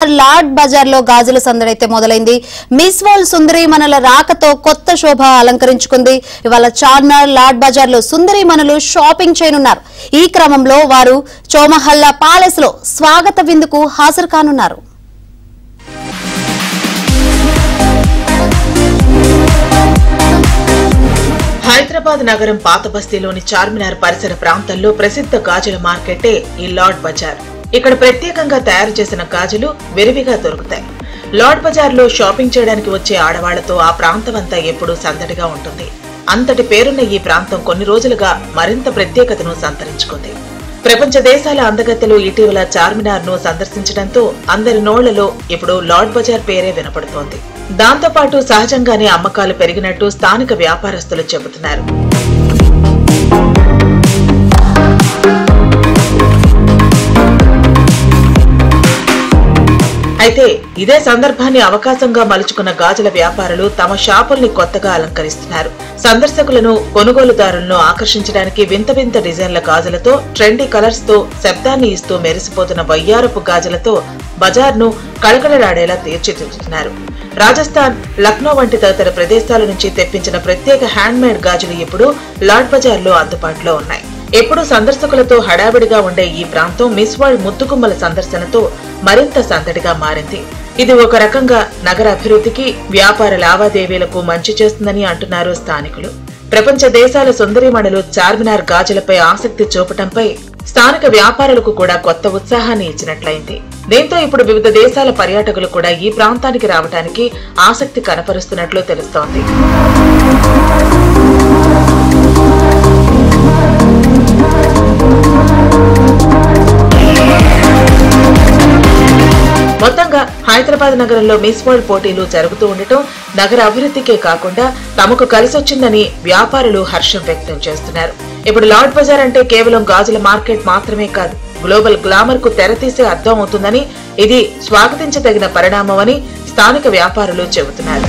Lord Bazar లో గాజుల సందడైతే మొదలైంది. Miss world సుందరీమణుల రాకతో కొత్త శోభ అలంకరించుకుంది. ఇవాళ చార్మినార్ లార్డ్ బజార్ లో సుందరీమణులు షాపింగ్ చేయనున్నారు. ఈ క్రమంలో వారు చౌమహల్లా ప్యాలెస్ లో స్వాగత విందుకు హాజరు కానున్నారు. హైదరాబాద్ నగరం పాత బస్తీలోని చార్మినార్ పరిసర ప్రాంతాల్లో ప్రసిద్ధ గాజుల మార్కెటే ఈ లార్డ్ బజార్. ఇక్కడ ప్రత్యేకంగా తయారు చేసిన గాజులు విరివిగా దొరుకుతాయి. లార్డ్ బజార్ లో షాపింగ్ చేయడానికి వచ్చే ఆడవాళ్లతో ఆ ప్రాంతం అంతా ఎప్పుడూ సందడిగా ఉంటుంది. అంతటి పేరున్న ఈ ప్రాంతం కొన్ని రోజులుగా మరింత ప్రత్యేకతను సంతరించుకుంది. ప్రపంచ దేశాల అందగత్తెలు ఇటీవల చార్మినార్ ను సందర్శించడంతో అందరి నోళ్లలో ఇప్పుడు లార్డ్ బజార్ పేరే వినపడుతోంది. దాంతో పాటు సహజంగానే అమ్మకాలు పెరిగినట్టు స్థానిక వ్యాపారస్తులు చెబుతున్నారు. అయితే ఇదే సందర్భాన్ని అవకాశంగా మలుచుకున్న గాజుల వ్యాపారులు తమ షాపుల్ని కొత్తగా అలంకరిస్తున్నారు. సందర్శకులను కొనుగోలుదారులను ఆకర్షించడానికి వింత వింత డిజైన్ల గాజులతో, ట్రెండీ కలర్స్ తో శబ్దాన్ని ఇస్తూ మెరిసిపోతున్న వయ్యారపు గాజులతో బజార్ ను కళకళలాడేలా తీర్చిదిద్దుతున్నారు. రాజస్థాన్, లక్నో వంటి తదితర ప్రదేశాల నుంచి తెప్పించిన ప్రత్యేక హ్యాండ్ మేడ్ గాజులు ఇప్పుడు లార్డ్ బజార్ లో అందుబాటులో ఉన్నాయి. ఎప్పుడూ సందర్శకులతో హడావిడిగా ఉండే ఈ ప్రాంతం మిస్ వరల్డ్ ముద్దుగుమ్మల సందర్శనతో మరింత సందడిగా మారింది. ఇది ఒక రకంగా నగర అభివృద్ధికి, వ్యాపార లావాదేవీలకు మంచి చేస్తుందని అంటున్నారు స్థానికులు. ప్రపంచ దేశాల సుందరీమణులు చార్మినార్ గాజులపై ఆసక్తి చూపటంపై స్థానిక వ్యాపారులకు కూడా కొత్త ఉత్సాహాన్ని ఇచ్చినట్లయింది. దీంతో ఇప్పుడు వివిధ దేశాల పర్యాటకులు కూడా ఈ ప్రాంతానికి రావడానికి ఆసక్తి కనపరుస్తున్నట్లు తెలుస్తోంది. మొత్తంగా హైదరాబాద్ నగరంలో మిస్ వరల్డ్ పోటీలు జరుగుతూ ఉండటం నగర అభివృద్ధికే కాకుండా తమకు కలిసొచ్చిందని వ్యాపారులు హర్షం వ్యక్తం చేస్తున్నారు. ఇప్పుడు లార్డ్ బజార్ అంటే కేవలం గాజుల మార్కెట్ మాత్రమే కాదు, గ్లోబల్ గ్లామర్ కు తెరతీసే అర్థం అవుతుందని, ఇది స్వాగతించదగిన పరిణామమని స్థానిక వ్యాపారులు చెబుతున్నారు.